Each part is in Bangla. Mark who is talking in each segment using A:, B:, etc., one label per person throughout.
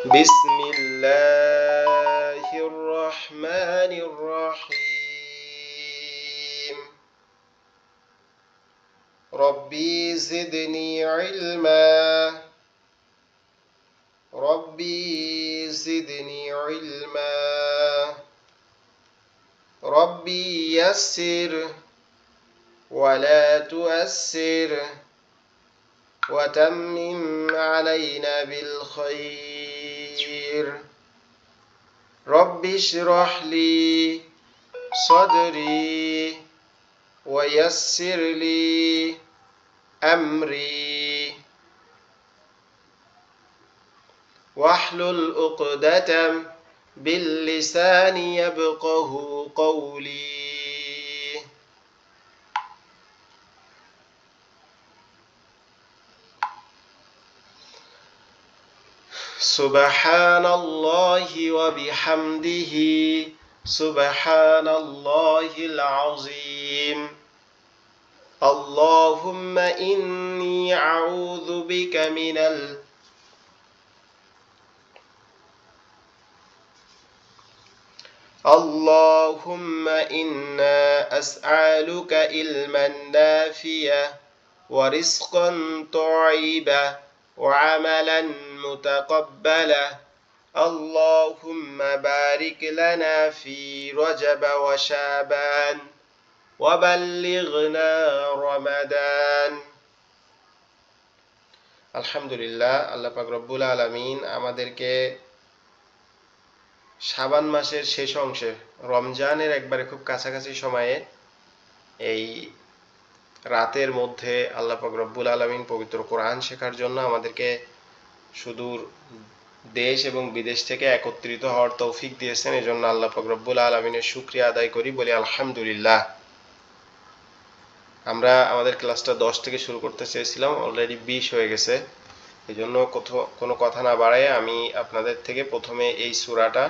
A: بسم الله الرحمن الرحيم ربي زدني علما ربي زدني علما ربي يسر ولا تؤسر وتمم علينا بالخير رب اشرح لي صدري ويسر لي أمري واحلل عقدة باللسان يفقه قولي سبحان الله وبحمده سبحان الله العظيم اللهم إني أعوذ بك من اللهم إنا أسألك علما نافعا ورزقا طيبا وعملا متقبلا اللهم بارك لنا في رجب وشعبان وبلغنا رمضان আলহামদুলিল্লাহ আল্লাহ পাক রব্বুল আলামিন আমাদেরকে শাবান মাসের শেষ অংশে রমজানের একবারে খুব কাছাকাছি সময়ে এই রাতের মধ্যে আল্লাহ পাক রব্বুল আলামিন পবিত্র কোরআন শেখার জন্য আমাদেরকে সুদূর দেশ এবং বিদেশ থেকে একত্রিত হওয়ার তৌফিক দিয়েছেন। এজন্য আল্লাহ পাক রব্বুল আলামিনের শুকরিয়া আদায় করি, বলি আলহামদুলিল্লাহ। আমরা আমাদের ক্লাসটা 10 থেকে শুরু করতে চেয়েছিলাম, অলরেডি 20 হয়ে গেছে। এজন্য কোনো কথা না বাড়ায় আমি আপনাদের থেকে প্রথমে এই সূরাটা,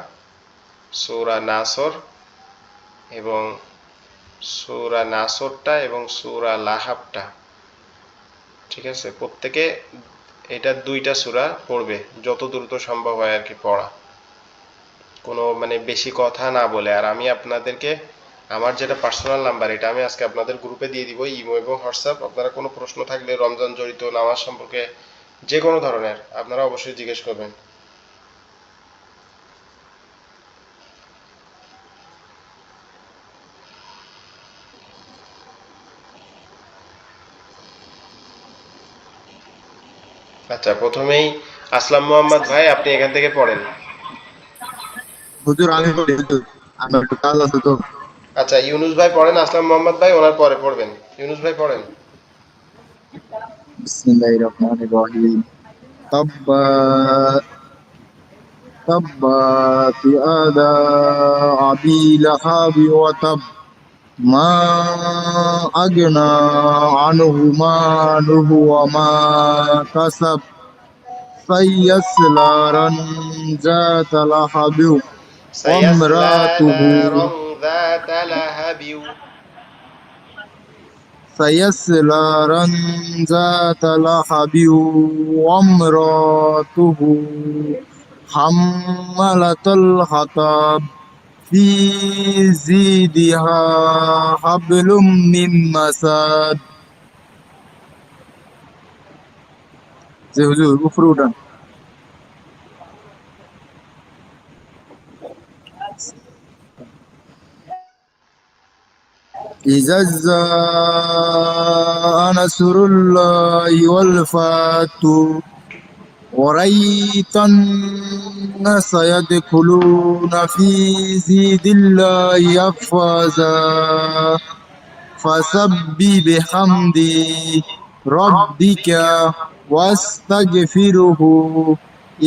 A: সূরা নাসর এবং সূরা নাসরটা এবং সূরা লাহাবটা, ঠিক আছে, প্রত্যেকে এটা 2টা সূরা পড়বে, যত দ্রুত সম্ভব হয় আর কি পড়া, কোনো মানে বেশি কথা না বলে। আর আমি আপনাদেরকে আমার যেটা পার্সোনাল নাম্বার, এটা আমি আজকে আপনাদের গ্রুপে দিয়ে দিব, ইমো এবং হোয়াটসঅ্যাপ। আপনারা কোনো প্রশ্ন থাকলে রমজান জড়িত, নামাজ সম্পর্কে যে কোনো ধরনের, আপনারা অবশ্যই জিজ্ঞেস করবেন। আচ্ছা, প্রথমেই আসলাম মোহাম্মদ ভাই, আপনি এখান থেকে পড়েন।
B: হুজুর আমি বলি, হুজুর আমার একটু কাজ আছে তো।
A: আচ্ছা, ইউনুস ভাই পড়েন, আসলাম মোহাম্মদ ভাই ওনার পরে পড়বেন। ইউনুস ভাই পড়েন।
B: বিসমিল্লাহির রহমানির রহিম। تبت يدا أبي لهب وتب ما أغنى عنه ماله وما كسب سيصلى نارا ذات لهب
A: سيصلى
B: وامرأته
A: نارا ذات لهب
B: سيصلى نارا ذات لهب وامرأته حمالة الحطب في زيدها حبل من مسد। জি হুজুর উপরে উঠান। إذا جاء نصر الله والفتح ورأيت الناس يدخلون في دين الله أفواجا فسبح بحمد ربك واستغفره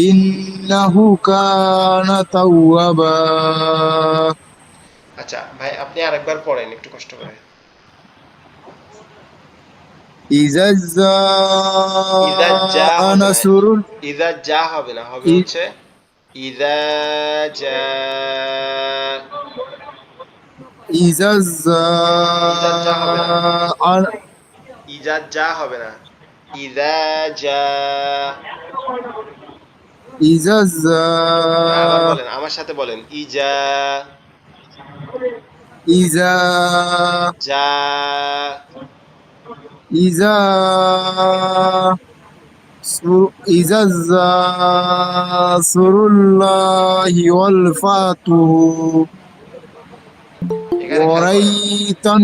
B: إنه كان توابا।
A: আচ্ছা ভাই, আপনি আরেকবার পড়েন একটু কষ্ট করে।
B: إذا
A: ইদা যা
B: جاء
A: হবে না,
B: نصر
A: ইদা যা হবে না, হবে হচ্ছে ইদা যা।
B: إذا
A: ইজা যা হবে না,
B: جاء
A: ইজা যা হবে না, ইদা যা।
B: إذا
A: আবার
B: الزا
A: বলেন, আমার সাথে বলেন, ইজা
B: إذا
A: যা
B: إذا إذا الزاسر الله والفاته
A: এখানে খেয়াল করেন,
B: وريتا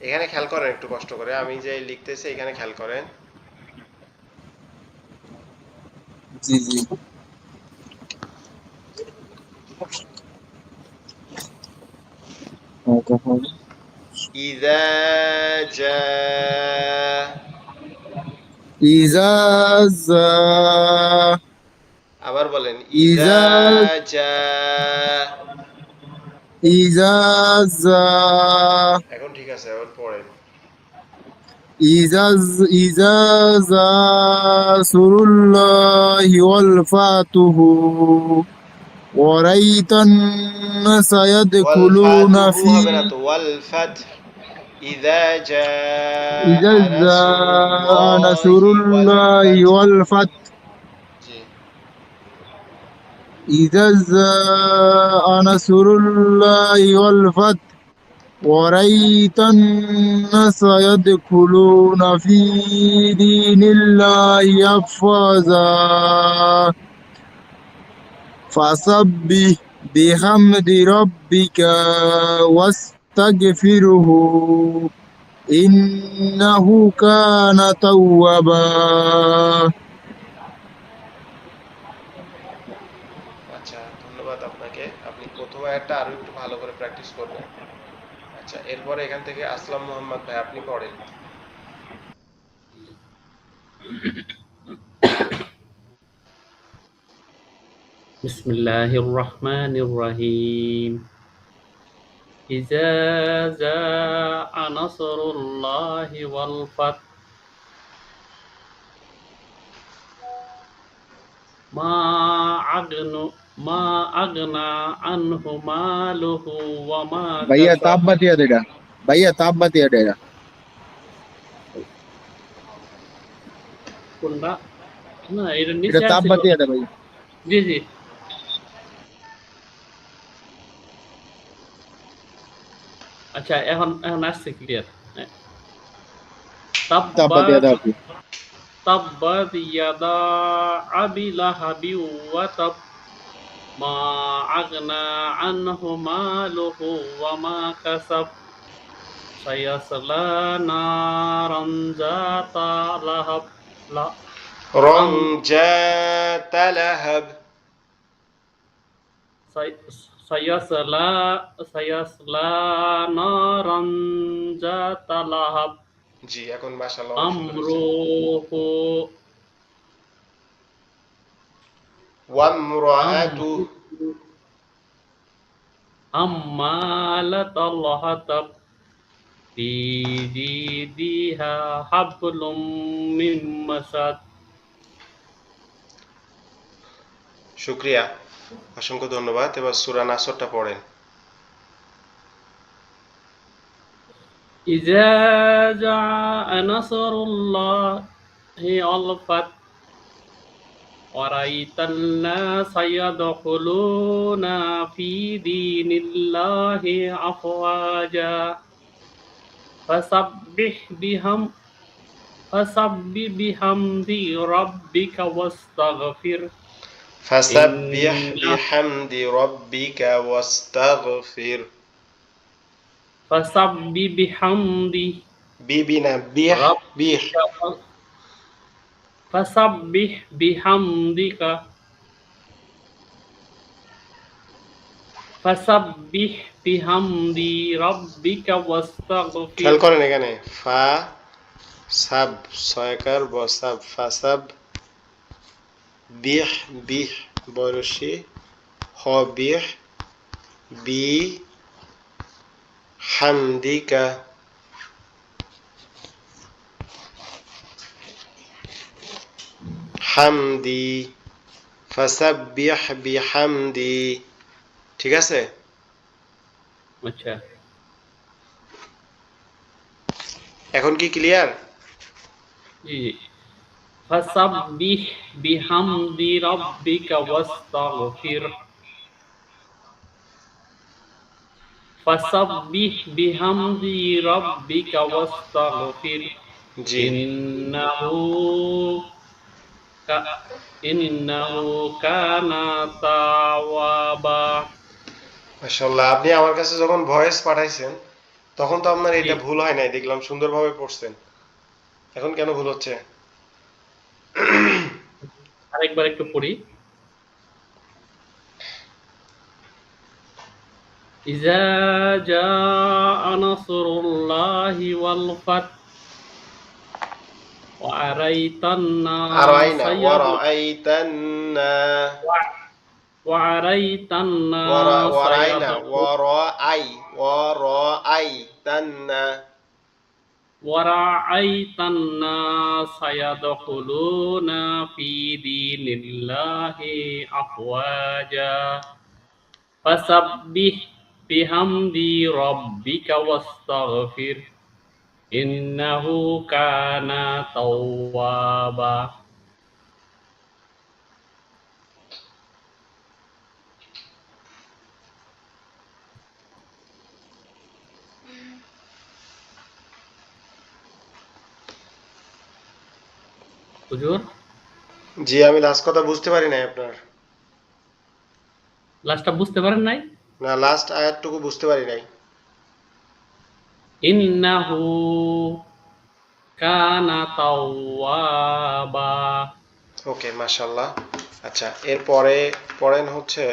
A: এখানে খেয়াল করেন একটু কষ্ট করে, আমি যে লিখতেছি এখানে খেয়াল করেন।
B: জি জি
A: ইজা যা
B: إذا الزا
A: আবার বলেন, ইজা
B: إذا
A: যা
B: إذا الزا
A: এখন ঠিক আছে, আবার পড়েন।
B: إذا زاسر الله والفاته ورأيت الناس
A: ওয়াল
B: يدخلون
A: ফাতুহু
B: في
A: হবে না তো, ওয়াল ফাত, ইজা যা
B: إذا جاء نصر
A: নাসরুল্লাহি ওয়াল
B: الله
A: ফাত।
B: والفتح
A: জি,
B: إذا جاء نصر الله والفتح ورأيت الناس يدخلون في دين الله أفواجا فسبح بحمد ربك واستغفره إنه كان توابا
A: আচ্ছা, ধন্যবাদ আপনাকে। আপনি প্রথম আয়াতটা আরো একটু ভালো করে প্র্যাকটিস করবেন। আচ্ছা, এরপরে এখান থেকে আসলাম মোহাম্মদ ভাই, আপনি পড়েন।
C: بسم الله الرحمن الرحيم إذا جاء نصر الله والفتح ما أغنى عنه ماله وما
B: भैया
C: كسب
B: ताप बतिया देगा भैया ताप बतिया देगा
C: কোনটা না এটা
B: এটা
C: নিচে
B: ताप
C: আসছিল
B: बतिया दे भैया
C: জি জি আচ্ছা এখন এখন আসছে ক্লিয়ার
B: ताप बतिया
C: তাব্বাত
B: दे आपकी
C: তাব্বাত ইয়াদা আবি লাহাবি ওয়া তাব মা আগনা আনহু মালুহু ওয়া মা কাসাব সায়াসলা নারান যাতা লাহাব লা
A: রং
C: রাম
A: জাতা লাহাব।
C: সায়াসলা সায়াসলা নারান যাতা লাহাব
A: জি, এখন মাশাআল্লাহ অনেক সুন্দর হয়েছে।
C: আমরুহু
A: ওয়ামরাআতু,
C: আমরুহু আম্মালাতাল হাতাব في جيدها حبل من مسد
A: শুকরিয়া, অসংখ্য ধন্যবাদ। এবার সূরা নাসরটা পড়েন।
C: إذا جاء نصر الله والفتح ورأيت الناس يدخلون في دين الله أفواجا فسبح بحمد ربك واستغفر
A: ফাসাব্বিহ
C: إنه
A: বিহামদি রাব্বিকা ওয়াস্তাগফির।
C: فسبح بحمد
A: বিবিনা বিহ বিহ
C: ربك فسبح بحمدك فسبح بحمد ربك واستغفر
A: খেয়াল করেন এখানে ফা সাব ছয়কার বসাব ফাসাব বিহ বিহ বরশি হ বিহ বি হামদিকা হামদি ফাসাব্বিহ বিহামদি। ঠিক আছে?
C: আচ্ছা
A: এখন কি ক্লিয়ার?
C: জি জি। ফাসাব্বিহ বিহামদি রাব্বিকা ওয়াস্তাগফির। ফাসাব্বিহ বিহামদি রাব্বিকা ওয়াস্তাগফির।
A: জি,
C: ইন্নাহু কা ইন্নাহু কানা তাওয়াবা।
A: মাশাআল্লাহ। আপনি আমার কাছে যখন ভয়েস পাঠাইছেন তখন তো আপনার
C: জি,
A: এটা ভুল হয় নাই, দেখলাম সুন্দরভাবে পড়ছেন। এখন কেন ভুল হচ্ছে?
C: আরেকবার একটু পড়ি। ইজা জাআ নাসরুল্লাহি ওয়াল ফাত ওয়া আরাইতান
A: আর আইনা
C: নাসা
A: ওয়ারাআইতান্না
C: وَعَرَيْتَ النَّاسَ
A: ওয়ারাইনা ওয়ারাআইতান্না
C: وَرَأَيْتَ النَّاسَ يَدْخُلُونَ فِي دِينِ اللَّهِ أَفْوَاجًا فَسَبِّحْ بِحَمْدِ رَبِّكَ وَاسْتَغْفِرْهُ إِنَّهُ كَانَ تَوَّابًا। হুজুর,
A: জি, আমি লাস্ট কথা বুঝতে পারি নাই আপনার।
C: লাস্টটা বুঝতে পারেন নাই?
A: না, লাস্ট আয়াতটুকু বুঝতে পারি নাই।
C: ইন্নাহু কানা তাওয়াবা।
A: ওকে, মাশাআল্লাহ। আচ্ছা, এরপরে পড়েন হচ্ছে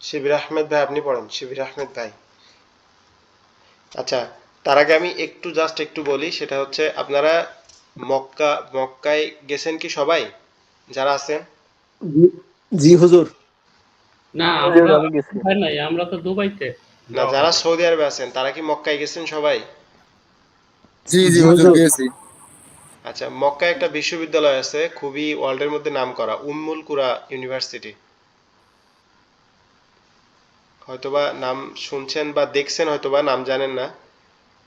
A: শিবির আহমেদ ভাই, আপনি পড়েন শিবির আহমেদ ভাই। আচ্ছা, তার আগে আমি একটু বলি, সেটা হচ্ছে আপনারা মক্কায় গেছেন কি সবাই যারা আছেন?
D: জি জি হুজুর।
C: না,
D: হুজুর
C: আমরা
D: আমি গেছি।
C: হয় নাই, আমরা তো দুবাইতে
A: না,
C: যাওয়া
A: যারা
C: হবে।
A: সৌদি আরবে আছেন তারা কি মক্কায় গেছেন সবাই?
B: জি জি
D: জি
B: হুজুর
D: হুজুর।
B: গেছি।
A: আচ্ছা, মক্কায় একটা বিশ্ববিদ্যালয় আছে খুবই ওয়ার্ল্ডের মধ্যে নামকরা, উম্মুল কুরা ইউনিভার্সিটি। হয়তোবা নাম শুনছেন বা দেখছেন, হয়তোবা নাম জানেন না।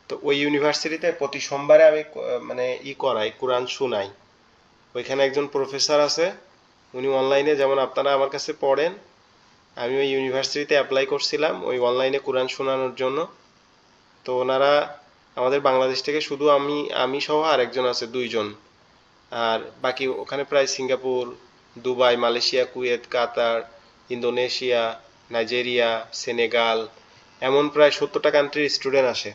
A: তো ওই ইউনিভার্সিটিতে প্রতি সোমবারে আমি মানে করাই, কোরআন শুনাই। ওইখানে একজন প্রফেসর আছে, উনি অনলাইনে, যেমন আপনারা আমার কাছে পড়েন, আমি ওই ইউনিভার্সিটিতে অ্যাপ্লাই করছিলাম ওই অনলাইনে কোরআন শোনানোর জন্য। তো ওনারা আমাদের বাংলাদেশ থেকে শুধু আমি সহ আরেকজন আছে, দুইজন। আর বাকি ওখানে প্রায় সিঙ্গাপুর, দুবাই, মালয়েশিয়া, কুয়েত, কাতার, ইন্দোনেশিয়া, নাইজেরিয়া, সেনেগাল, এমন প্রায় 70টা কান্ট্রির স্টুডেন্ট আসে।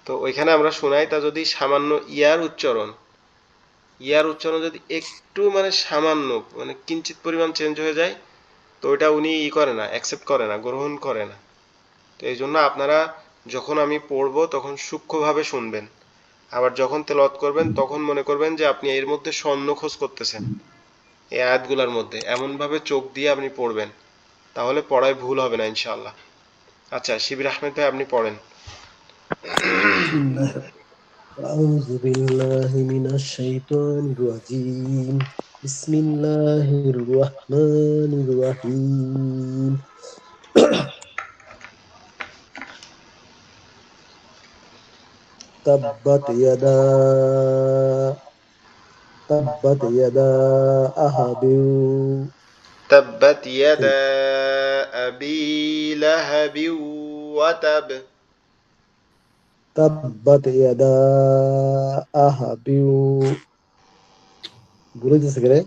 A: তো ওইখানে আমরা শোনাই, তা যদি সামান্য ইয়ার উচ্চারণ যদি একটু মানে সামান্য মানে কিঞ্চিত পরিমাণ চেঞ্জ হয়ে যায়, তো ওইটা উনি করে না, অ্যাকসেপ্ট করে না, গ্রহণ করে না। তো এই জন্য আপনারা যখন আমি পড়বো তখন সূক্ষ্মভাবে শুনবেন। আবার যখন তেলাওয়াত করবেন তখন মনে করবেন যে আপনি এর মধ্যে স্বর্ণ খোঁজ করতেছেন, এই আয়াতগুলোর মধ্যে এমন ভাবে চোখ দিয়ে আপনি পড়বেন, তাহলে পড়ায় ভুল হবে না ইনশাআল্লাহ। আচ্ছা, শিবির আহমেদ ভাই, আপনি পড়েন।
D: বিসমিল্লাহ। আউযু বিল্লাহি মিনাশ শাইতানির রাজীম। বিসমিল্লাহির রহমানির রহিম। তাব্বাত ইয়াদা তাব্বাত ইয়াদা আহাবিউ
A: تبت يدا أبي لهب وتب।
D: তাব্বাত ইয়াদা আহাবিউ। ভুলে গেছে রে।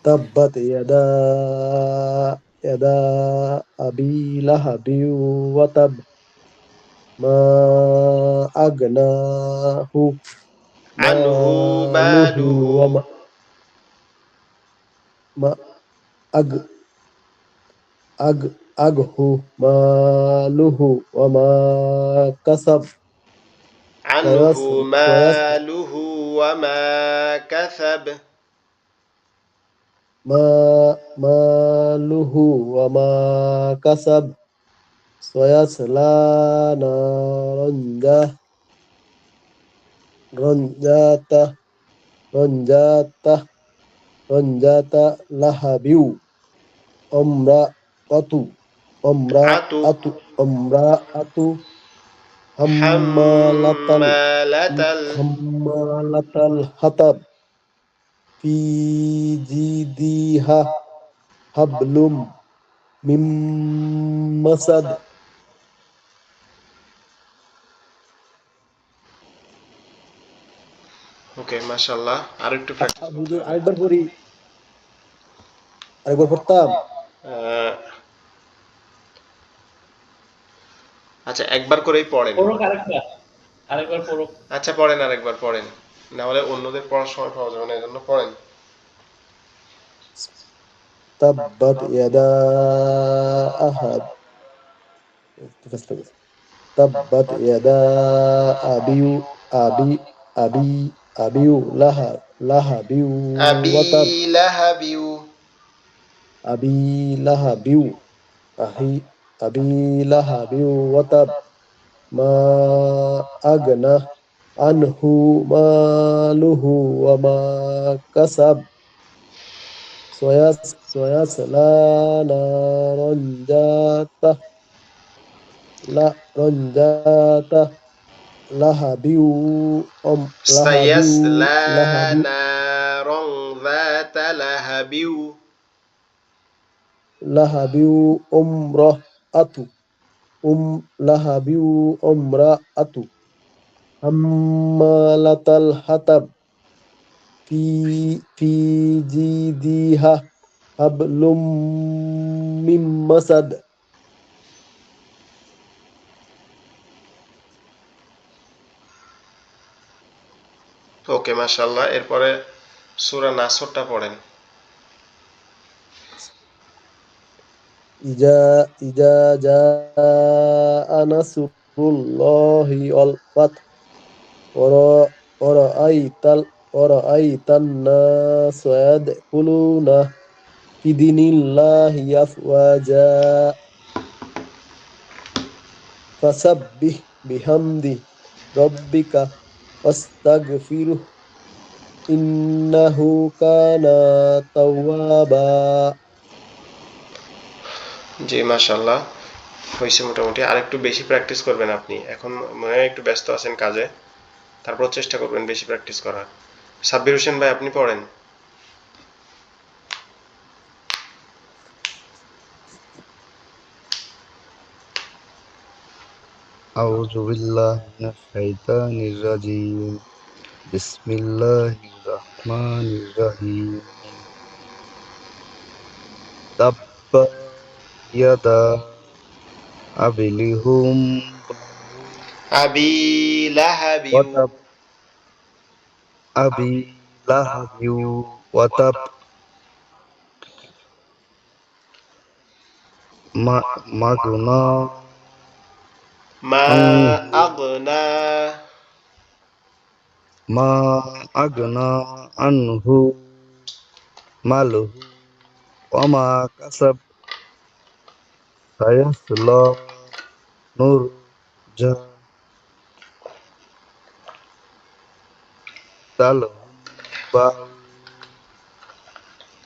D: تبت يدا أبي لهب وتب ما أغنى
A: عنه
D: ماله
A: ماله.
D: وما ما أغ أغ أغه ماله وما كسب
A: عنه
D: سيصل
A: ماله وما كسب.
D: ما ماله وما كسب سيصلى نارا ذات রঞ্জাতা রঞ্জাতা লাহাবিউ অমরাকতু
A: আতু
D: امرأة
A: হাম্মালাতাল
D: حمالة الحطب في جيدها حبل من مسد.
A: ওকে মাশাআল্লাহ, আর একটু প্র্যাকটিস করতে
D: হুজুর
A: হবে।
D: আরেকবার পড়ি, আরেকবার পড়তাম।
A: আহ, আচ্ছা একবার করেই পড়েন।
C: পড়ুক আরেকবার, আরেকবার পড়ুক।
A: আচ্ছা পড়েন, আরেকবার পড়েন, না হলে অন্যদের পড়ার সময় পাওয়া যাবে না, এজন্য পড়েন।
D: تبت يدا أحد تبت يدا أبي أبي أبي أبي لهب
A: আবি
D: وتب
A: লাহাবিউ
D: أبي لهب أهي أبي لهب وتب ما أغنى عنه ماله وما كسب سيصلى نارا ذات لهب
A: সায়াসলা
D: لهب
A: নারং যাতা লাহাবিউ
D: لهب امرأة لهب امرأة حمالة الحطب في جيدها حبل من مسد.
A: ওকে মাশাআল্লাহ, এরপরে সূরা নাসরটা পড়েন।
D: إذا جاء نصر الله والفتح ورأيت الناس يدخلون في دين الله أفواجا فسبح بحمد ربك واستغفره إنه كان توابا.
A: জি মাশাআল্লাহ, হয়েছে মোটামুটি। আর একটু বেশি প্র্যাকটিস করবেন আপনি, এখন মনে হয় একটু ব্যস্ত আছেন কাজে, তারপর চেষ্টা করবেন বেশি প্র্যাকটিস করার। সাব্বির হোসেন ভাই আপনি পড়েন।
B: أعوذ بالله من الشيطان الرجيم بسم الله الرحمن الرحيم تبت يدا أبي لهب
A: আবি লাহাবিউ
B: وتب أبي لهب وتب ما أغنى
A: মা
B: عنه
A: আগনা
B: ما أغنى عنه ماله وما كسب سيصلى نار ذات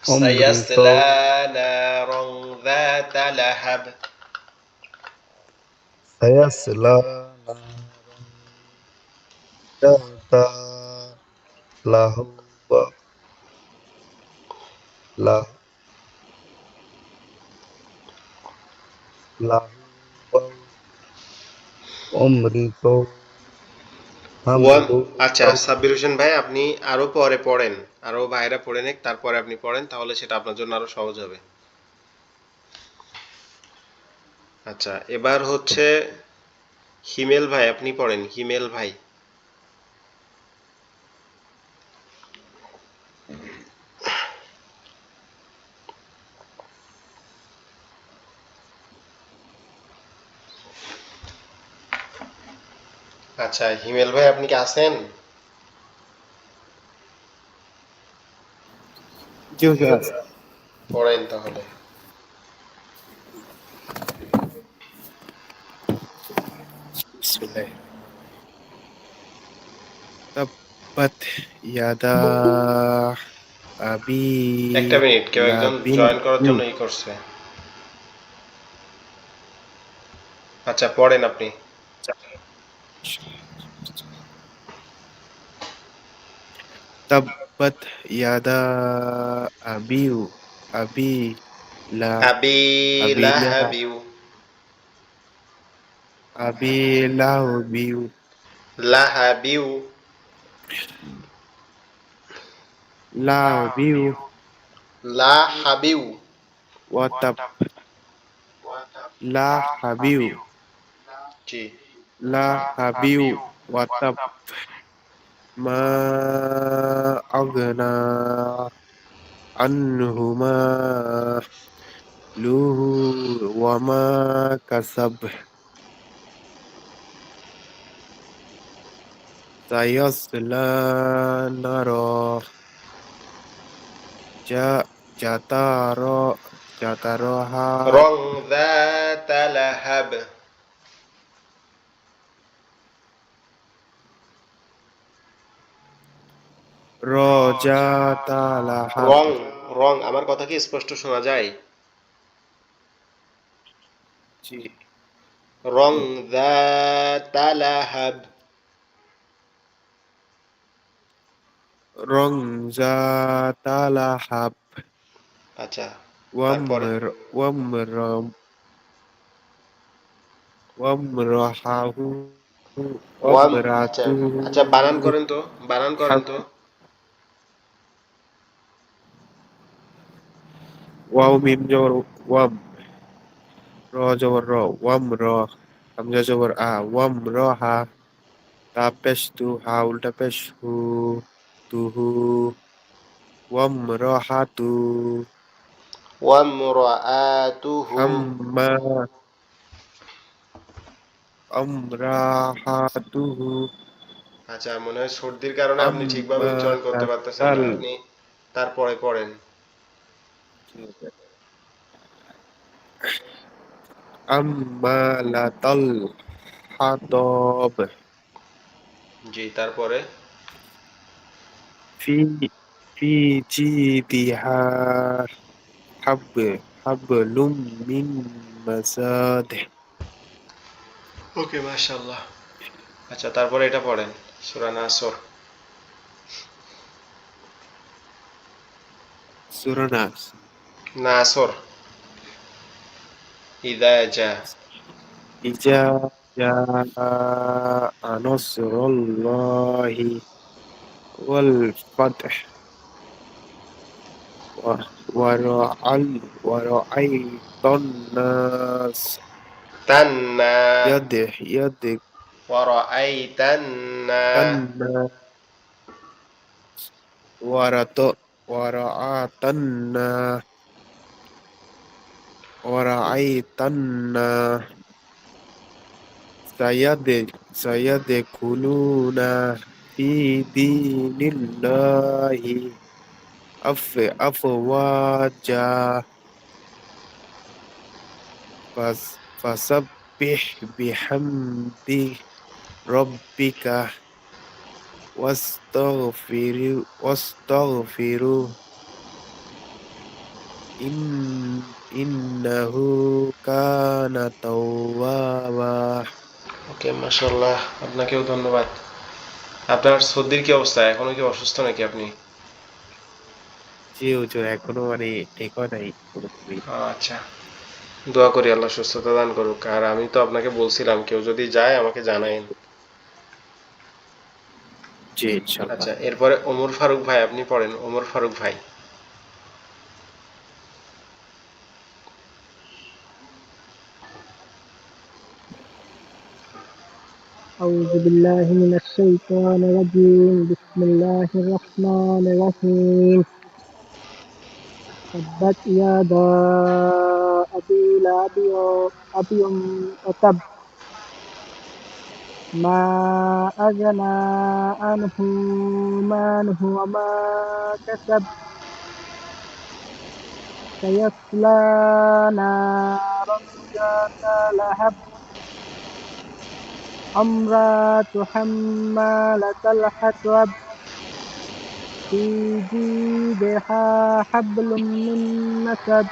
A: সায়াসলা
B: لهب
A: নারং যাতা লাহাব
B: سيصلى نارا ذات لهب له- لهب أمرك
A: ওয়ান।
B: حمل
A: আচ্ছা সাব্বির হোসেন ভাই আপনি আরো পরে পড়েন, আরো ভাইরা পড়ে নিক, তারপরে আপনি পড়েন, তাহলে সেটা আপনার জন্য আরো সহজ হবে। আচ্ছা এবার হচ্ছে হিমেল ভাই, আপনি পড়েন হিমেল ভাই। আচ্ছা হিমেল ভাই আপনি কি আছেন?
E: জি হুজুর আছে।
A: পড়েন তাহলে।
E: বিসমিল্লাহির তাব্বাত ইয়াদা আবি
A: একটা মিনিট, কেউ একজন
E: লাহাবিন
A: জয়েন করার জন্য ই করছে। আচ্ছা পড়েন আপনি।
E: تبت يدا أبي أبي لا
A: আবি
E: أبي لهب
A: লাহাবিউ
E: أبي لهب
A: লাহাবিউ
E: لهب
A: লাহাবিউ
E: وتب لهب
A: জি
E: لهب وتب ما أغنى عنه ماله وما كسب سيصلى نارا جتارا جترها
A: রং যাতা লাহাব
E: رجعت لهب
A: রং রং আমার কথা কি স্পষ্ট শোনা যায়?
E: জি
A: রং যাতা লাহাব
E: رمزة لهب
A: আচ্ছা তারপরে
E: وامر وامرأه
A: ওয়াম আচ্ছা
E: وامرأته
A: আচ্ছা বানান করেন তো, বানান করেন তো।
E: واو ميم جبر وام را جبر را وام را همزة جبر وام راها تا পেশ তু হা উল্টা পেশ হু তুহু ওয়াম রাহাতু
A: ওয়ামরাআতুহু
E: হাম্মা আমরাহাতুহু
A: আচ্ছা মনে হয় সর্দির কারণে আপনি ঠিকভাবে
E: আম্মা
A: উচ্চারণ করতে পারতেছেন
E: তাল
A: না, আপনি তারপরে পড়েন।
E: আম্মা লাতাল হাতব
A: জি তারপরে
E: ফি ফি জিদিহা হাবলুম মিন মাসাদ
A: ওকে মাশাআল্লাহ। আচ্ছা তারপরে এটা পড়েন, সূরা নাসর।
E: সূরা নাস
A: নাসর ইদা জা
E: ইজা জাআ নাসরুল্লাহি ওয়াল ফাতহ ورأى ورأيت الناس
A: তান্না
E: يدخلون
A: ওয়ারাআইতান্না
E: ورأت ورأت الناس ورأيت الناس سيدخلون في دين الله أفواجا فسبح بحمد ربك واستغفره ইন্নাহু কানা তাওয়াবা।
A: ওকে মাশাআল্লাহ, আপনাকেও ধন্যবাদ। আপনার সর্দির কি অবস্থা, এখনো কি অসুস্থ নাকি আপনি?
E: জি হুজুর, এখনো মানে ঠিক হয় নাই পুরোপুরি।
A: আচ্ছা, দোয়া করি আল্লাহ সুস্থতা দান করুক। আর আমি তো আপনাকে বলছিলাম কেউ যদি যায় আমাকে জানাইন।
E: জি ইনশাল্লাহ।
A: আচ্ছা এরপরে ওমর ফারুক ভাই, আপনি পড়েন, ওমর ফারুক ভাই।
F: أعوذ بالله من الشيطان الرجيم بسم الله الرحمن الرحيم تبت يدا أبي لهب أبي وتب ما أغنى عنه ماله وما كسب سيصلى نارا ذات لهب امرأة حمالة الحطب في جيدها حبل من مسد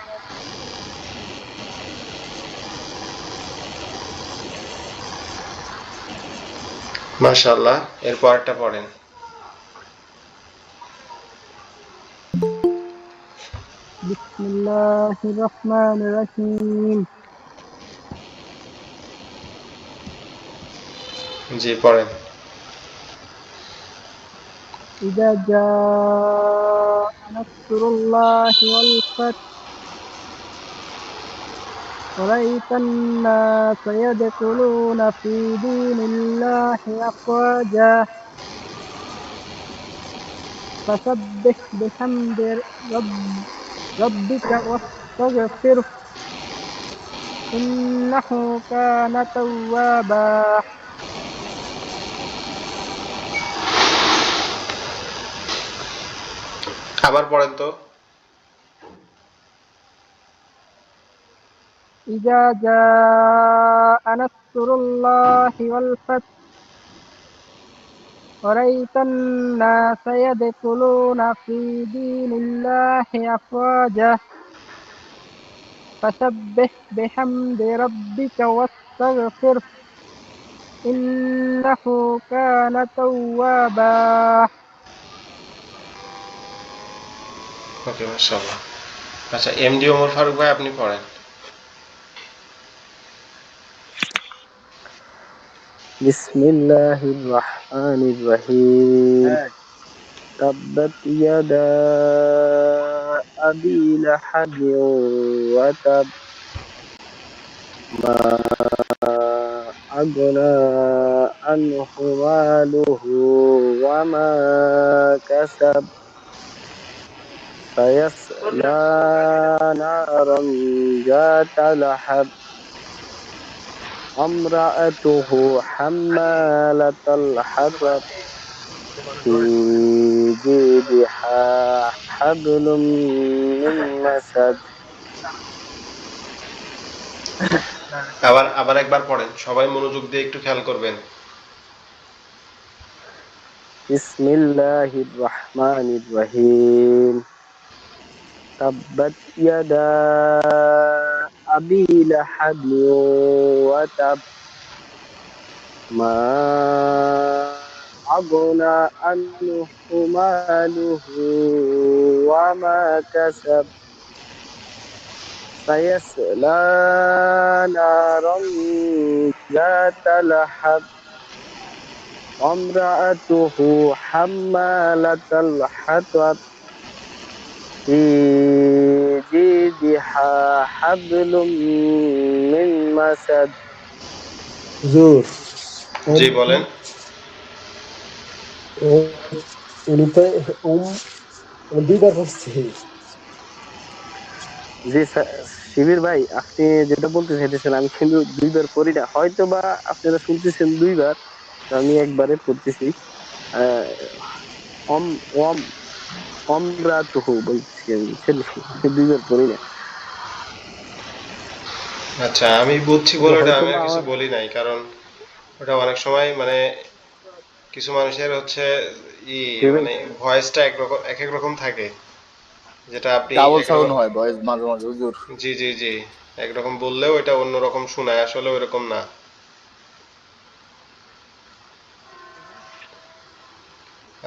A: মাশাআল্লাহ, এর পরেরটা পড়েন।
F: بسم الله الرحمن الرحيم
A: জি পড়েন।
F: إذا جاء نصر الله والفتح ورأيت الناس يدخلون في دين الله أفواجا فسبح بحمد ربك واستغفره إنه كان توابا
A: আবার পড়েন তো।
F: إذا جاء نصر الله والفتح ورأيت الناس يدخلون في دين الله أفواجا فسبح بحمد ربك واستغفره إنه كان توابا
A: ওকে, মাশাআল্লাহ। আচ্ছা, এমডি ওমর ফারুক ভাই, আপনি পড়েন।
D: بسم الله الرحمن الرحيم تبت يدا أبي لهب وتب ما أغنى عنه ماله وما كسب سيصلى نارا ذات لهب امرأته حمالة الحطب في جيدها حبل من مسد
A: আবার একবার পড়েন, সবাই মনোযোগ দিয়ে একটু খেয়াল করবেন।
D: بسم الله الرحمن الرحيم تبت يدا أبي لهب وتب ما أغنى عنه ماله وما كسب سيصلى نارا ذات لهب وامرأته حمالة الحطب في جيدها حبل من مسد
G: জোর
A: জি বলেন।
G: উনি তো দুইবার করছে।
D: জি শিবির ভাই, আপনি যেটা বলতে চাইতেছেন আমি কিন্তু দুইবার পড়ি না, হয়তো বা আপনারা শুনতেছেন দুইবার, তো আমি একবারে পড়তেছি। আহ অম অম অমরাতুহু বলতেছি আমি, বুঝছেন? দুইবার পড়ি না।
A: আচ্ছা, আমি বুঝছি
D: তো
A: বলে ওটা
D: হয়তো
A: আমি
D: বা
A: আর কিছু
D: আমার
A: বলি নাই, কারণ ওটা অনেক সময় মানে কিছু মানুষের হচ্ছে ই
D: শিবির ভাই,
A: মানে ভয়েসটা একরকম এক এক রকম থাকে, যেটা আপনি
H: ডাবল সাউন্ড
A: একরকম।
H: হয় ভয়েস মাঝে মাঝে হুজুর।
A: জি জি জি, একরকম বললেও এটা অন্যরকম শোনায়, আসলে ওইরকম না।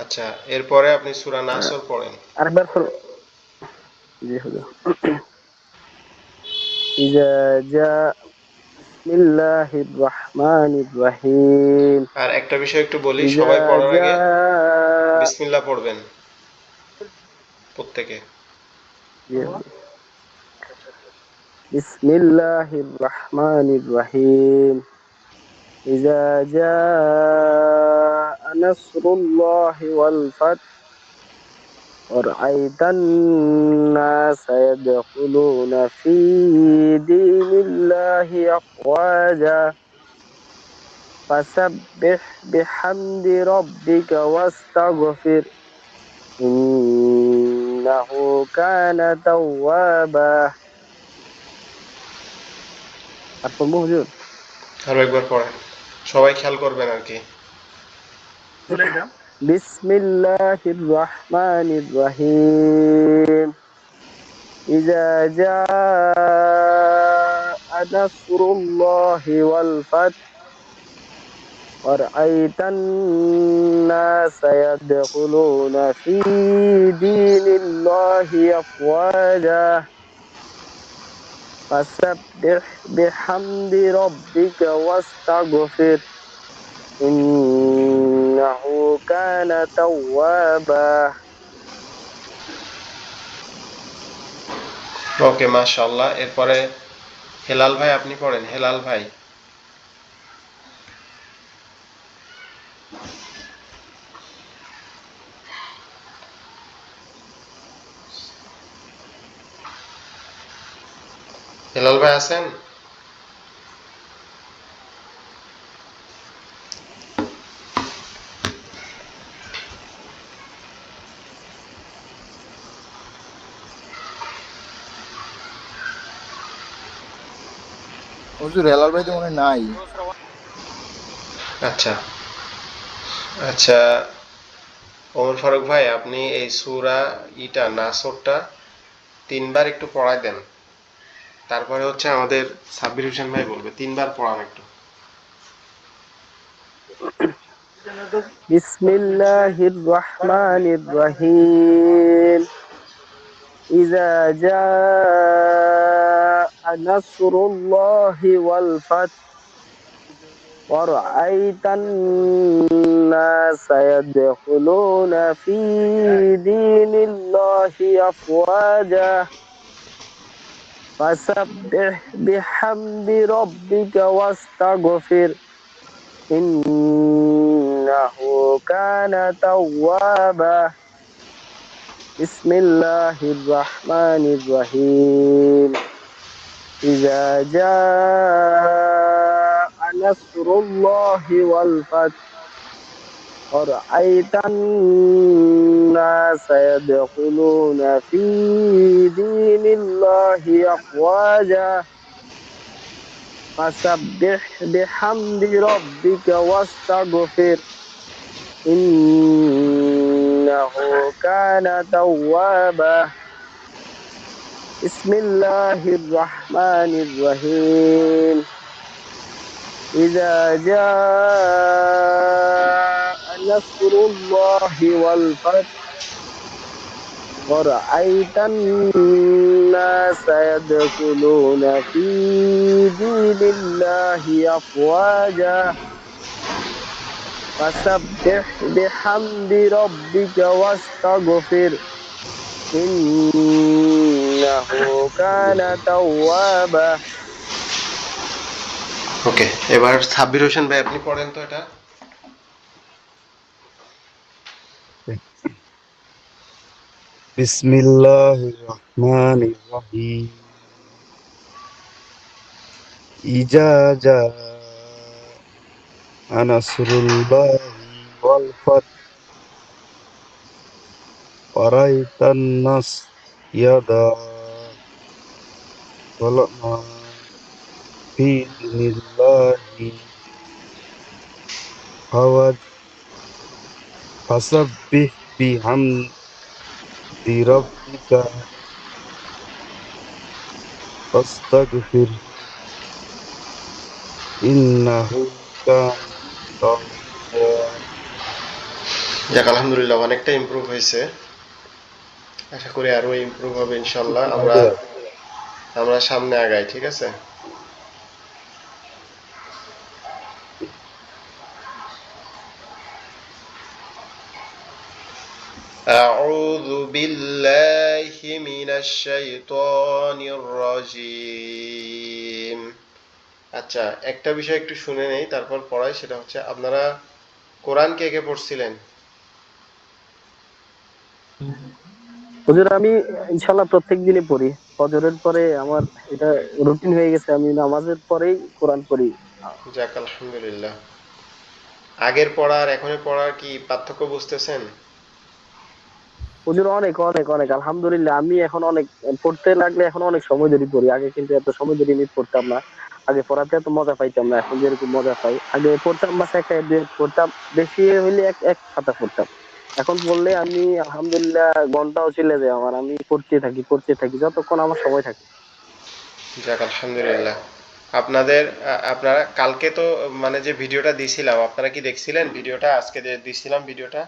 A: আচ্ছা, এরপরে আপনি সূরা নাসর পড়েন।
D: আরেকবার জি হুজুর। ইজা জা বিসমিল্লাহির রহমানির রহিম
A: আর একটা বিষয় একটু বলি,
D: ইজা
A: সবাই পড়ার
D: জা
A: আগে বিসমিল্লাহ পড়বেন প্রত্যেকে।
D: বিসমিল্লাহির রহমানির রহিম ইজা জা নাসরুল্লাহি ওয়াল ফাত ورأيت الناس يدخلون في دين الله أفواجا فسبح بحمد ربك واستغفر إنه كان توابا তারপর হুজুর
A: আরো একবার পড়েন, সবাই খেয়াল করবেন আর কি।
D: বিসমিল্লাহির রহমানির রহিম ইজা জাআ নাসরুল্লাহি ওয়াল ফাত ورأيت الناس يدخلون في دين الله أفواجا فسبح بحمد ربك واستغفر إنه كان توابا.
A: ওকে, মাশাআল্লাহ। এরপরে হেলাল ভাই, আপনি পড়েন। হেলাল ভাই। হেলাল ভাই আছেন?
H: হুজুর হেলাল ভাই তো মনে হয় নাই।
A: আচ্ছা আচ্ছা, ওমর ফারুক ভাই, আপনি এই সূরা নাসরটা 3 বার একটু পড়ায় দেন। তারপরে হচ্ছে আমাদের সাব্বির হোসেন ভাই বলবে। 3 বার পড়ান একটু।
D: بسم الله الرحمن الرحيم إذا جاء نصر الله والفتح ورأيت الناس يدخلون في دين الله أفواجا فسبح بحمد ربك واستغفر إنه كان توابا. بسم الله الرحمن الرحيم إذا جاء نصر الله والفتح ورأيت الناس يدخلون في دين الله أفواجا فسبح بحمد ربك واستغفر إنه كان توابا. بسم الله الرحمن الرحيم إذا جاء نصر الله والفتح ورأيت الناس يدخلون في دين الله أفواجا فسبح بحمد ربك واستغفر إنه كان توابا.
A: ওকে, এবার সাব্বির হোসেন ভাই আপনি পড়েন তো এটা।
B: বিসমিল্লাহির রহমানির রহিম ইজা জাআ নাসরুল্লাহি ওয়াল ফাতহ ওয়ারাইতান নাস ইয়াদখুলুনা ফি দীনিল্লাহি ফাসাব্বিহ বিহামদি রাব্বিকা ওয়াস্তাগফির ইন্নাহু কানা তাওয়াবা।
A: যাক, আলহামদুলিল্লাহ, অনেকটা ইমপ্রুভ হয়েছে। আশা করি আরো ইমপ্রুভ হবে ইনশাল্লাহ। আমরা সামনে আগাই, ঠিক আছে? أعوذ بالله من الشيطان الرجيم। আচ্ছা, একটা বিষয় একটু শুনে নেই, তারপর পড়াই। সেটা হচ্ছে, আপনারা কোরআন কে কে পড়ছিলেন?
D: হুজুর আমি ইনশাআল্লাহ প্রত্যেক দিনই পড়ি। ফজরের পরে আমার এটা রুটিন হয়ে গেছে, আমি নামাজের পরেই কোরআন পড়ি।
A: যাক, আলহামদুলিল্লাহ। আগের পড়া আর এখনের পড়ার কি পার্থক্য বুঝতেছেন?
D: হুজুর অনেক অনেক অনেক আলহামদুলিল্লাহ, আমি এখন অনেক পড়তে লাগলে এখন অনেক সময় ধরে পড়ি। আগে কিন্তু এত সময় ধরে আমি পড়তাম না। আগে পড়াতে এত মজা পাইতাম না, এখন যেরকম মজা পাই। আগে পড়তাম বাস একটা দুই পড়তাম, বেশি হইলে এক এক খাতা পড়তাম। এখন পড়লে আমি আলহামদুলিল্লাহ ঘন্টাও চলে যায় আমার, আমি পড়তে থাকি যতক্ষণ আমার সময় থাকে।
A: যাক, আলহামদুলিল্লাহ। আপনারা কালকে তো মানে যে ভিডিওটা দিছিলাম, আপনারা কি দেখছিলেন ভিডিওটা? আজকে যে দিছিলাম ভিডিওটা?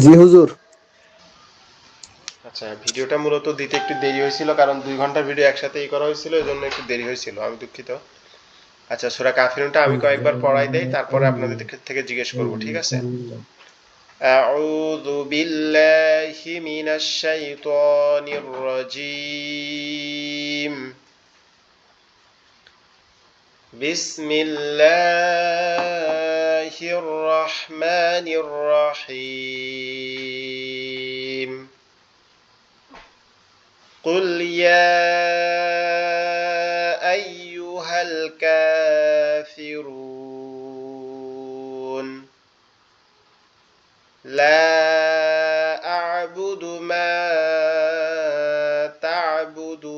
G: জি হুজুর।
A: আচ্ছা, ভিডিওটা মূলত দিতে একটু দেরি হয়েছিল, কারণ 2 ঘন্টার ভিডিও একসাথে করা হয়েছিল, এই জন্য একটু দেরি হয়েছিল, আমি দুঃখিত। আচ্ছা, সূরা কাফিরুনটা আমি কয়েকবার পড়াই দেই, তারপরে আপনাদের থেকে জিজ্ঞেস করব, ঠিক আছে? আউযু বিল্লাহি মিনাশ শাইতানির রাজীম। বিসমিল্লাহির রহমানির রহিম। قل يا أيها الكافرون لا أعبد ما تعبدون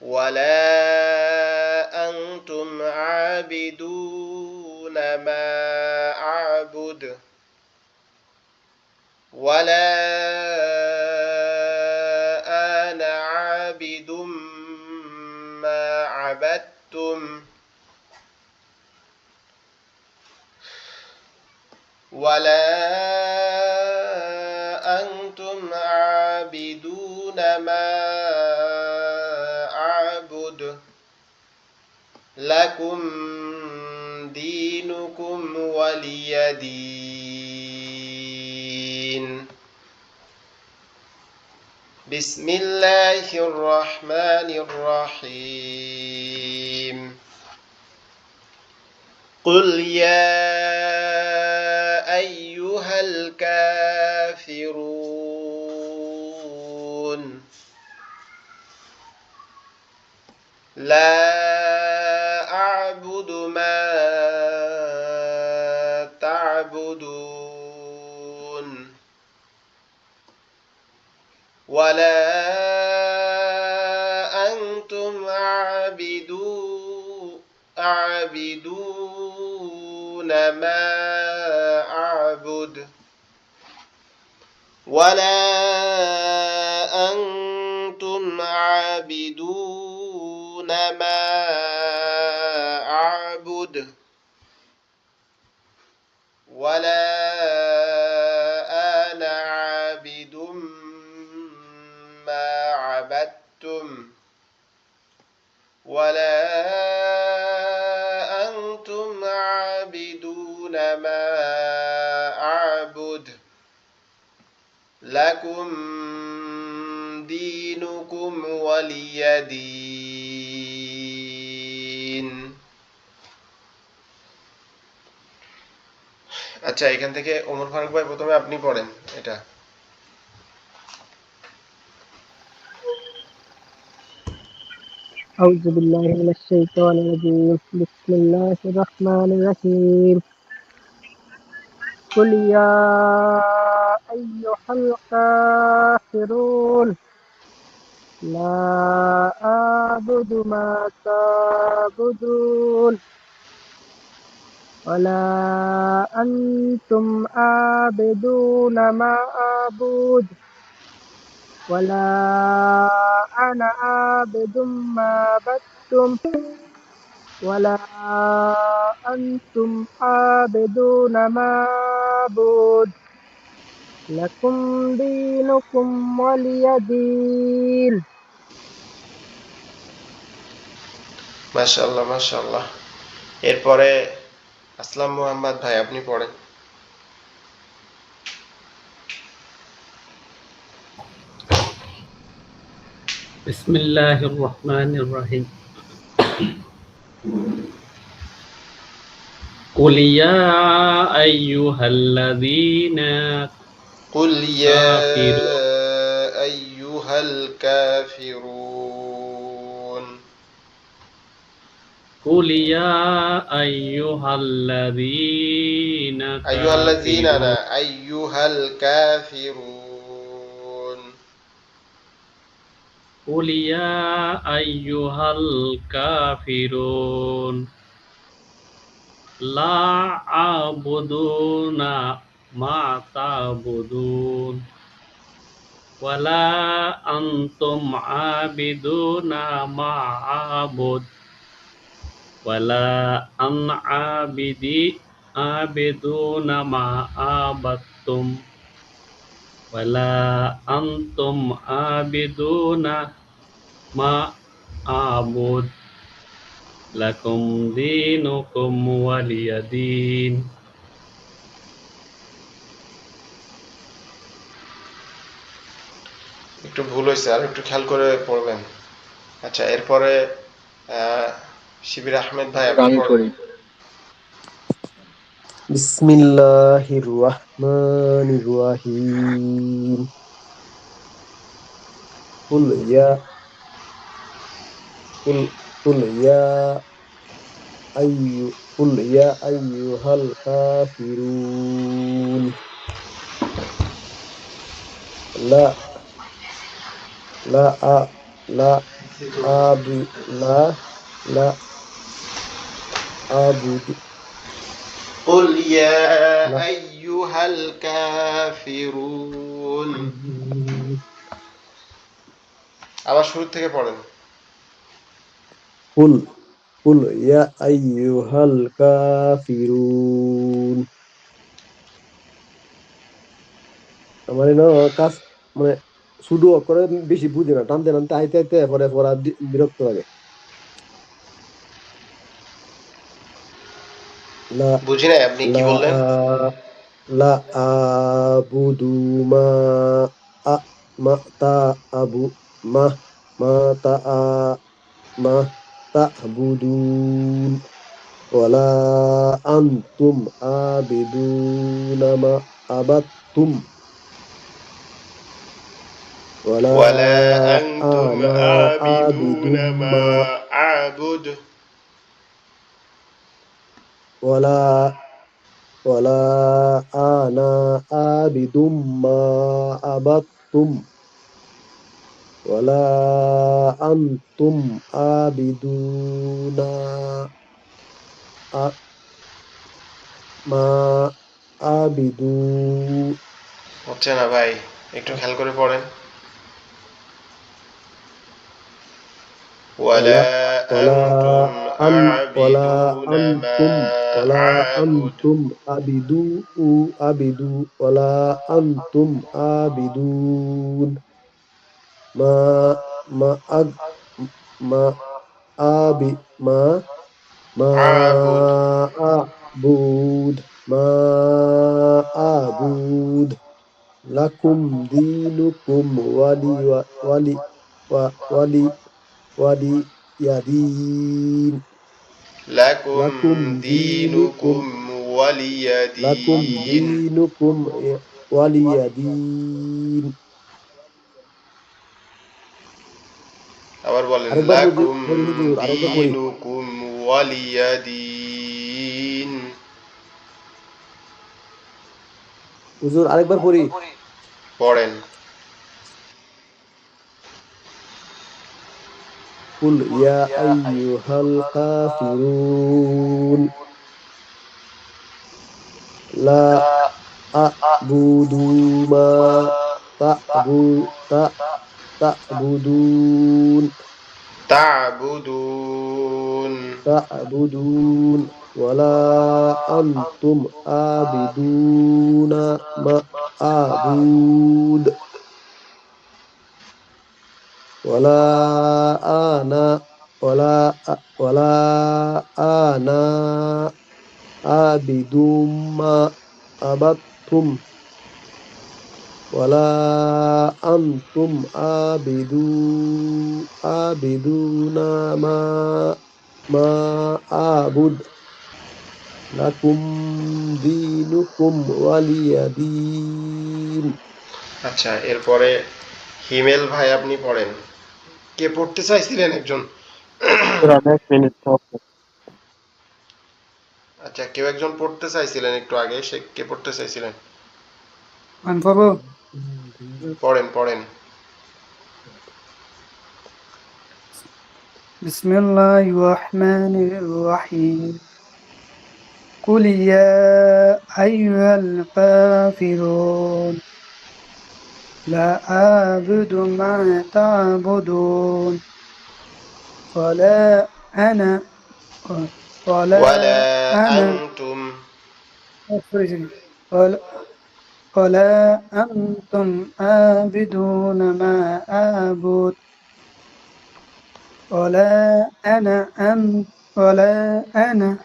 A: ولا أنتم عابدون ما أعبد ولا أنا عابد ما عبدتم ولا أنتم عابدون ما أعبد لكم دينكم ولي دين. بسم الله الرحمن الرحيم. قل يا أيها الكافرون لا أعبد ما تعبدون ولا أنتم عابدون ما أعبد ولا أنتم عابدون ما أعبد ولا أنا عابد ما عبدتم ولا أنتم عابدون ما أعبد لكم دينكم ولي دين. আচ্ছা, এখান থেকে ওমর ফারুক ভাই প্রথমে আপনি পড়েন এটা।
F: أعوذ بالله من الشيطان الرجيم بسم الله الرحمن الرحيم قل يا أيها الكافرون لا أعبد ما تعبدون ولا أنتم عابدون ما أعبد ولا أنا عابد ما عبدتم ولا أنتم عابدون ما أعبد لكم دينكم ولي دين.
A: মাশাআল্লাহ, মাশাআল্লাহ। এরপরে আসলাম মোহাম্মদ ভাই, আপনি পড়েন।
C: بسم الله الرحمن الرحيم قل يا أيها الذين
A: قل يا
C: كافرون
A: أيها الكافرون
C: قل يا أيها الذين
A: أيها الذين
C: كافرون
A: أنا أيها الكافرون
C: قل يا أيها الكافرون لا أعبدون ما تعبدون ولا أنتم عابدون ما أعبد ولا أنا عابدون ما عبدتم ولا أنتم عابدون ما أعبد لكم دينكم ولي دين
A: একটু ভুল হয়েছে, আর একটু খেয়াল করে পড়বেন। আচ্ছা, এরপরে শিবির আহমেদ ভাই আপনি
G: আমি
A: পড়েন।
G: পড়ি। বিসমিল্লাহির রহমানির রহিম। কুল ইয়া কুল কুল ইয়া কুল ইয়া আইয়ুহাল কাফিরুন। লা লা আ লা আবু লা লা আবুদু
A: قل يا
G: লা
A: أيها الكافرون। আবার শুরু থেকে পড়েন।
G: কুল কুল ইয়া আইয়ুহাল কাফিরুন। আমার এনো কাজ মানে শুধু করে বেশি বুঝে না, টানতে টানতে আইতে আইতে পরে পড়া বিরক্ত লাগে। লা
A: বুঝি নাই আপনি কি
G: লা
A: বললেন।
G: আ লা আবুদু মা আ মা তা আবু মা মা তা আ মা তা'বুদুন ওয়ালা আনতুম আবিদুনা মা আবাদতুম ওয়ালা
A: ولا أنتم
G: আনা
A: عابدون
G: আবিদুম
A: ما
G: মা
A: أعبد
G: ওয়ালা ওয়ালা আনা আবিদুম মা আবাদতুম ওয়ালা আনতুম আবিদুনা আ- মা আবিদু
A: হচ্ছে না ভাই, একটু খেয়াল করে পড়েন।
G: ওয়ালা
A: ولا
G: ওয়ালা
A: أنتم
G: আন ওয়ালা
A: عابدون ما
G: আনতুম ওয়ালা
A: أعبد
G: আনতুম আবিদু আবিদু ওয়ালা আনতুম আবিদুন মা মা আগ মা আবি মা মা
A: أعبد
G: আবুদ মা আবুদ লাকুম দিনুকুম ওয়ালি ওয়ালি ওয়ালি ইয়াদিন
A: لكم
G: লাকুম দিনুকুম
A: دينكم ولي
G: লাকুম
A: دين।
G: দিনুকুম ওয়ালিয়াদিন।
A: আবার বলেন,
G: আরেকবার
A: লাকুম
G: পড়ি হুজুর, আরেকবার পড়ি।
A: দীনুকুম ওয়ালিয়া দীন।
G: হুজুর আরেকবার পড়ি।
A: পড়েন।
G: কুল ইয়া আইয়ুহাল কাফিরুন লা আ'বুদু মা তা'বু তা তা'বুদুন
A: তা'বুদুন
G: তা'বুদুন ওয়ালা আনতুম আবিদুনা মা আবুদ ওয়ালা আনা ওয়ালা ওয়ালা আনা আবিদুম মা আবাদতুম ওয়ালা আনতুম আবিদুনা মা মা আবুদ লাকুম দীনুকুম ওয়ালিয়া দীন।
A: আচ্ছা, এরপরে হিমেল ভাই আপনি পড়েন। কে পড়তে চাইছিলেন একজন?
E: এক মিনিট
A: আচ্ছা, কেউ একজন পড়তে চাইছিলেন একটু আগে, সে কে পড়তে চাইছিলেন?
H: আমি পড়বো।
A: পড়েন পড়েন।
H: বিসমিল্লাহির রহমানির রহিম। কুল ইয়া আইয়ুহাল কাফিরুন لا أعبد ما تعبدون ولا أنا ولا
A: ولا
H: أنا
A: أنتم
H: ولا, ولا أنتم عابدون ما أعبد ولا أنا أن ولا أنا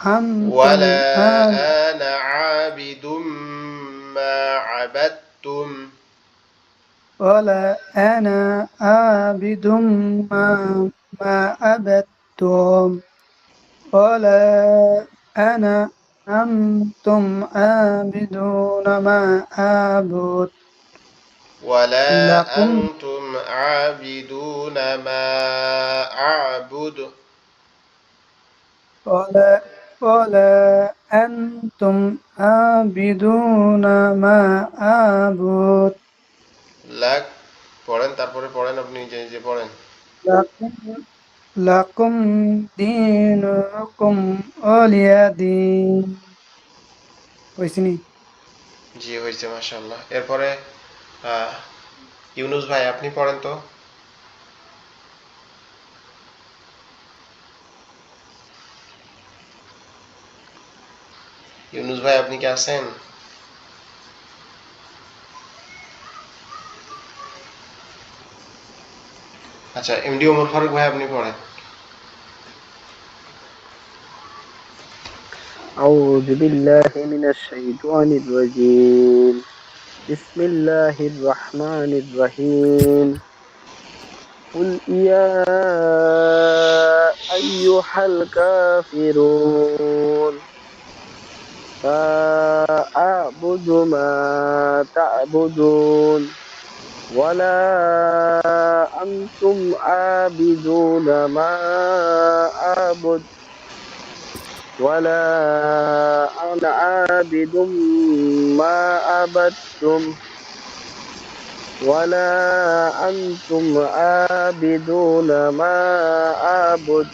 H: أنتم
A: ولا
H: عابد
A: أنا عابد ما عبدتم
H: ولا أنا عابد ما عبدتم ولا أنا أنتم عابدون ما أعبد
A: ولا
H: لكم
A: أنتم عابدون ما أعبد
H: ولا أنتم عابدون ما أعبد
A: লাক পড়েন, তারপরে পড়েন, আপনি নিজে নিজে পড়েন।
H: لكم لكم دينكم ولي دين হয়েছিনি
A: জি হয়েছে, মাশাআল্লাহ। এরপরে আহ, ইউনুস ভাই আপনি পড়েন তো। ইউনুস ভাই আপনি কি আছেন? আচ্ছা, এমডি ওমর ফারুক ভাই আপনি পড়েন।
D: أعوذ بالله من الشيطان الرجيم بسم الله الرحمن الرحيم قل يا أيها الكافرون لا أعبد ما تعبدون ولا أنتم عابدون ما أعبد ولا أنا عابد ما عبدتم ولا أنتم عابدون ما أعبد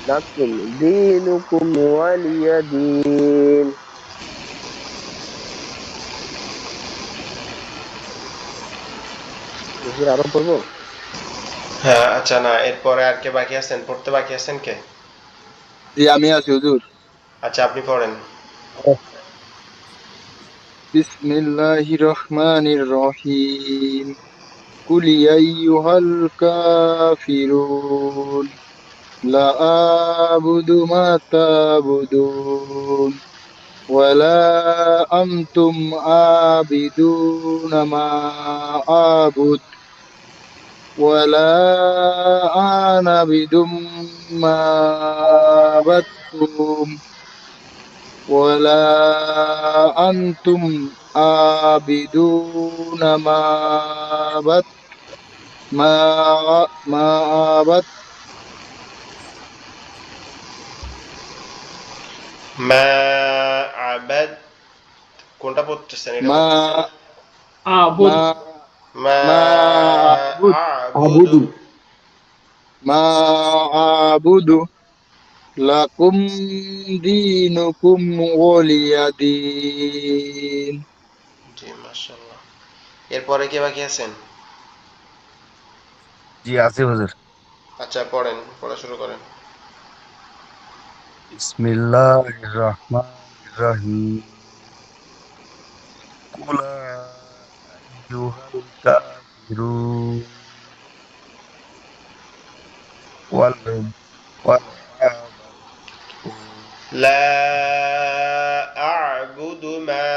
D: لكم دينكم ولي دين হুজুর আরো পড়বো
A: হ্যাঁ, আচ্ছা, না এরপরে আর কে বাকি আছেন, পড়তে বাকি আছেন কে?
B: জি আমি আছি হুজুর।
A: আচ্ছা, আপনি পড়েন।
B: বিসমিল্লাহির রহমানির রহিম কুল ইয়া আইয়ুহাল কাফিরুন লা আ'বুদু মা তা'বুদুন ওয়ালা আনতুম আবিদুনা মা আ'বুদ ওয়ালা আনা বিদুম মা আবাদতুম ولا أنتم عابدون عبد ما ما عبد
A: মা আবাদ, কোনটা পড়তেছেন এটা
B: ما
A: বলতেছেন?
C: أعبد
B: ما
A: মা
B: ما أعبد
A: আবুদু
B: ما أعبد لكم دينكم ولي دين
A: জি, মাশাআল্লাহ। এরপরে কে বাকি আছেন?
B: জি আছে হুজুর
A: আচ্ছা, পড়েন, পড়া শুরু করেন।
B: বিসমিল্লাহির রহমানির রহিম কুল আইয়ুহাল কাফিরুন ওয়াল ওয়াল
A: লা আ'বুদু মা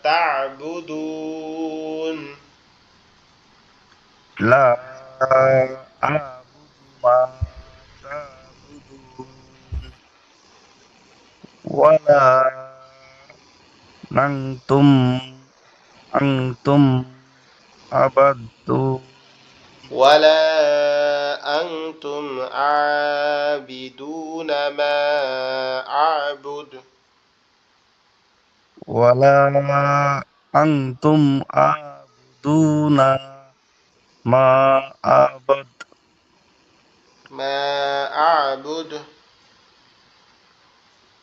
A: তা'বুদুন
B: لا أعبد ما تعبدون ولا أنتم عبدتم
A: ওয়ালা আনতুম আবিদুনা মা আ'বুদ
B: ولا أنتم عابدون ما أعبد
A: মা আ'বুদ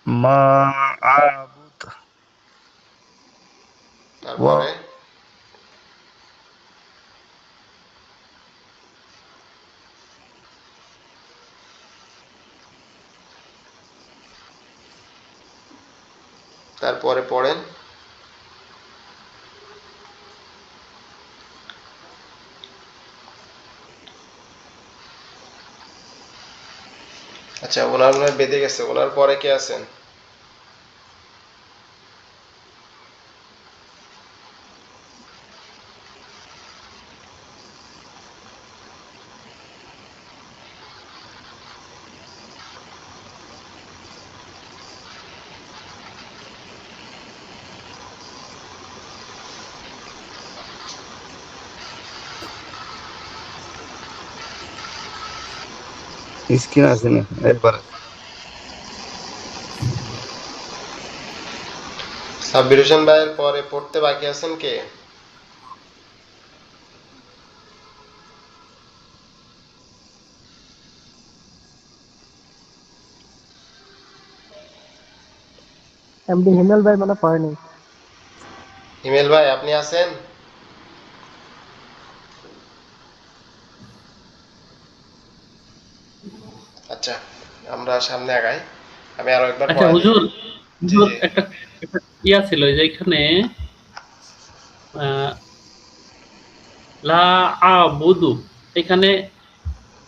B: ما أعبد
A: তারপরে তারপরে পড়েন। আচ্ছা, ওনার মনে হয় বেঁধে গেছে। ওনার পরে কে আছেন?
B: স্ক্রিন আছে না একবার
A: সাব্বির হোসেন ভাইয়ের পরে পড়তে বাকি আছেন কে?
F: এমডি হিমেল ভাই মানে পড়েনি।
A: হিমেল ভাই আপনি আছেন? আচ্ছা, আমরা সামনে আগাই। আমি আরো একবার
C: আচ্ছা
A: পড়াই দিই।
C: হুজুর,
A: জি
C: হুজুর
A: জি।
C: একটা একটা ইয়া ছিল যে এখানে আহ, লা আবুদু, এখানে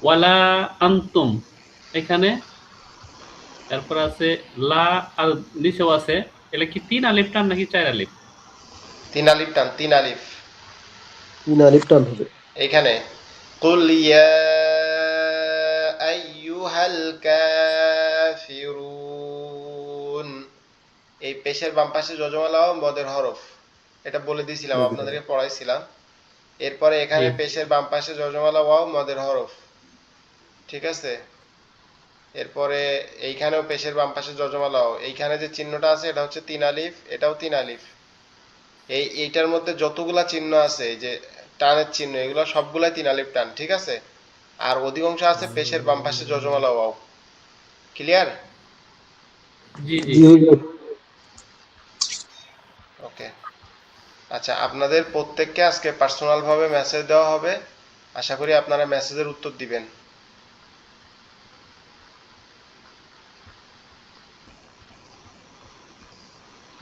C: ওয়ালা আনতুম, এখানে তারপর আছে লা, আর নিচেও আছে। এটা কি 3 আলিফ টান নাকি 4 আলিফ?
A: 3 আলিফ টান, 3 আলিফ।
G: 3 আলিফ টান হবে।
A: এইখানে কুল ইয়া আইয়ুহাল কাফিরুন, এই পেশের বাম পাশে যজমালা ও মদের হরফ, এটা বলে দিয়েছিলাম,
G: মধ্যে
A: আপনাদেরকে পড়াইছিলাম। এরপরে
C: জি
A: এখানে পেশের বাম পাশে যজমালা ওয়াও মদের হরফ, ঠিক আছে। এরপরে এইখানেও পেশের বাম পাশে যজমালা ওয়াও, এইখানে যে চিহ্নটা আছে এটা হচ্ছে 3 আলিফ, এটাও 3 আলিফ। এইটার মধ্যে যতগুলা চিহ্ন আছে, এই যে টানের চিহ্ন, এগুলো সবগুলাই 3 আলিফ টান, ঠিক আছে। আর অধিকাংশ আছে পেশের বাম পাশে যজমালা ওয়াও। ক্লিয়ার?
C: জি জি।
G: জি হুজুর।
A: ওকে। আচ্ছা, আপনাদের প্রত্যেককে আজকে পার্সোনাল ভাবে মেসেজ দেওয়া হবে। আশা করি আপনারা মেসেজের উত্তর দিবেন।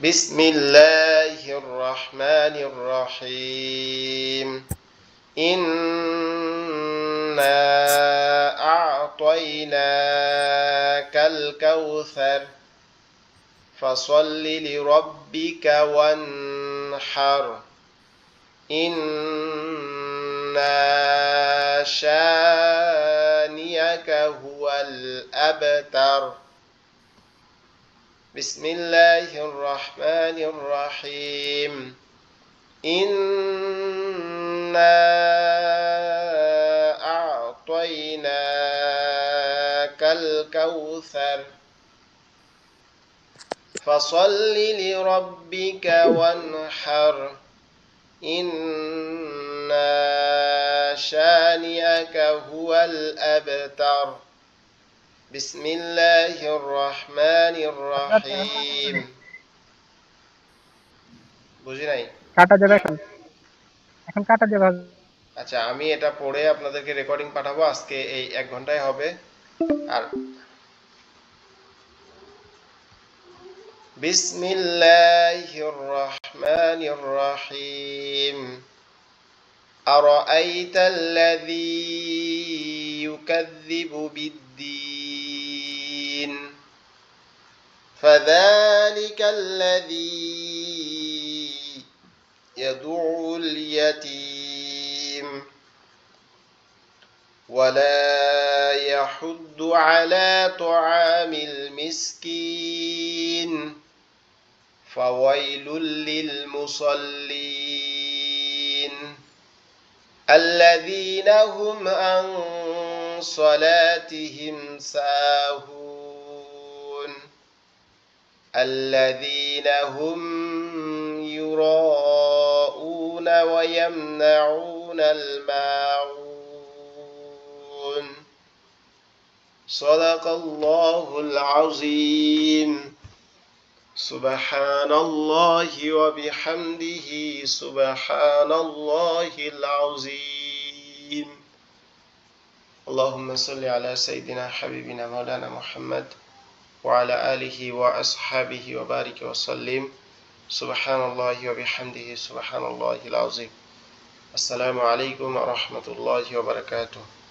A: বিসমিল্লাহির রহমানির রহিম। ইন্না আ'তাইনাকাল কাউসার ফাসাল্লি লিরাব্বিকা ওয়ানহার ইন্না শানিয়াকা হুয়াল আবতার। বিসমিল্লাহির রহমানির রহিম। ইন্না আ'তাইনাকাল কাউসার ফাসাল্লি লিরাব্বিকা ওয়ানহার ইন্না শানিয়াকা হুয়াল আবতার। বিসমিল্লাহির রহমানির রহিম। বুঝি নাই।
F: কাটা যাবে এখন, এখন কাটা যাবে।
A: আচ্ছা, আমি এটা পড়ে আপনাদেরকে রেকর্ডিং পাঠাবো, আজকে এই 1 ঘন্টায় হবে। আর বিসমিল্লাহির রহমানির রহিম। আরাআইতাল্লাযী ইউকাযযিবু বিদ্দীন ফাযালিকাল্লাযী ইয়াদুউল ইয়াতীম ولا يحض على طعام المسكين فويل للمصلين الذين هم عن صلاتهم ساهون الذين هم يراءون ويمنعون الماعون صدق الله العظيم সুবহানাল্লাহি ওয়া বিহামদিহি সুবহানাল্লাহিল আযীম। আল্লাহুম্মা সাল্লি আলা সাইয়্যিদিনা হাবিবিনা মাওলানা মুহাম্মদ ওয়া আলা আলিহি ওয়া আসহাবিহি ওয়া বারিক ওয়া সাল্লিম। সুবহানাল্লাহি ওয়া বিহামদিহি সুবহানাল্লাহিল আযীম। আসসালামু আলাইকুম ওয়া রাহমাতুল্লাহি ওয়া বারাকাতুহু।